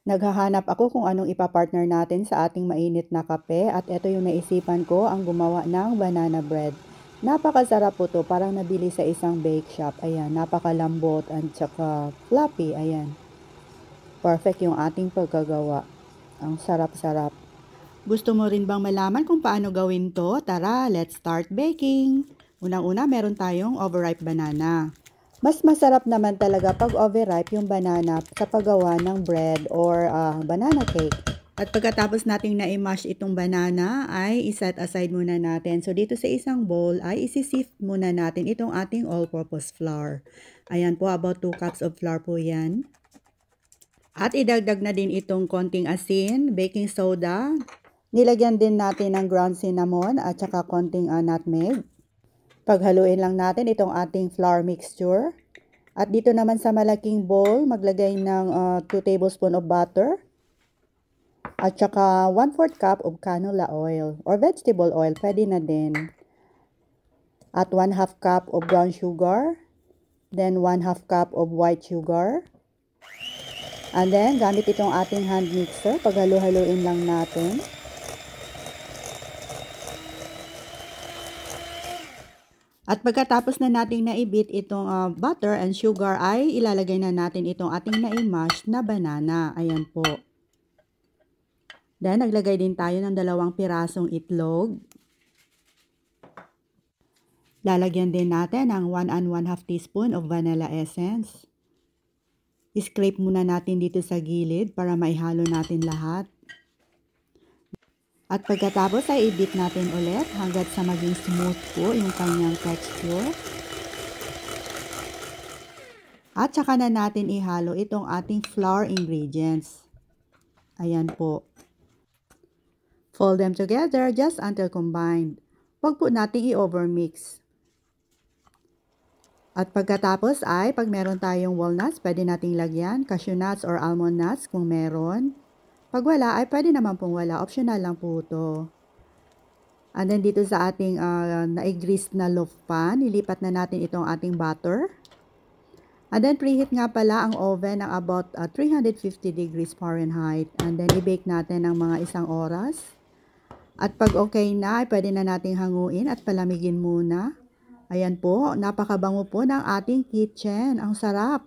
Naghahanap ako kung anong ipapartner natin sa ating mainit na kape at ito yung naisipan ko ang gumawa ng banana bread. Napakasarap po to, parang nabili sa isang bake shop. Ayan, napakalambot at saka fluffy. Ayan, perfect yung ating pagkagawa. Ang sarap-sarap. Gusto mo rin bang malaman kung paano gawin to? Tara, let's start baking! Unang-una, meron tayong overripe banana. Mas masarap naman talaga pag overripe yung banana sa paggawa ng bread or banana cake. At pagkatapos nating na-mash itong banana ay iset aside muna natin. So dito sa isang bowl ay isi-sift muna natin itong ating all-purpose flour. Ayan po, about 2 cups of flour po yan. At idagdag na din itong konting asin, baking soda. Nilagyan din natin ng ground cinnamon at saka konting nutmeg. Paghaluin lang natin itong ating flour mixture. At dito naman sa malaking bowl, maglagay ng 2 tablespoons of butter. At saka 1/4 cup of canola oil or vegetable oil, pwede na din. At 1/2 cup of brown sugar. Then 1/2 cup of white sugar. And then, gamit itong ating hand mixer, paghalu-haluin lang natin. At pagkatapos na nating naibit itong butter and sugar ay ilalagay na natin itong ating na-mash na banana. Ayan po. Then, naglagay din tayo ng 2 pirasong itlog. Lalagyan din natin ng 1 and 1/2 teaspoon of vanilla essence. I-scrape muna natin dito sa gilid para maihalo natin lahat. At pagkatapos ay i-beat natin ulit hanggat sa maging smooth po yung kanyang texture. At saka na natin ihalo itong ating flour ingredients. Ayan po. Fold them together just until combined. Huwag po natin i-overmix. At pagkatapos ay pag meron tayong walnuts, pwede nating lagyan, cashew nuts or almond nuts kung meron. Pag wala, ay pwede naman pong wala. Optional lang po ito. And then dito sa ating na-grease na loaf pan, ilipat na natin itong ating butter. And then preheat nga pala ang oven ng about 350 degrees Fahrenheit. And then i-bake natin ng mga 1 oras. At pag okay na, ay pwede na nating hanguin at palamigin muna. Ayan po, napakabango po ng ating kitchen. Ang sarap!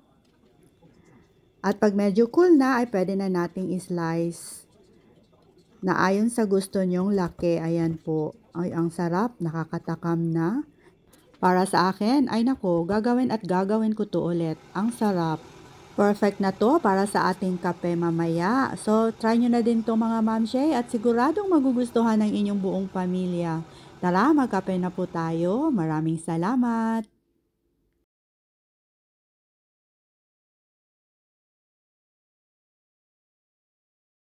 At pag medyo cool na, ay pwede na nating i-slice na ayon sa gusto nyong laki. Ayan po. Ay, ang sarap. Nakakatakam na. Para sa akin, ay nako, gagawin at gagawin ko to ulit. Ang sarap. Perfect na to para sa ating kape mamaya. So, try nyo na din to mga mamshay at siguradong magugustuhan ng inyong buong pamilya. Tara, magkape na po tayo. Maraming salamat!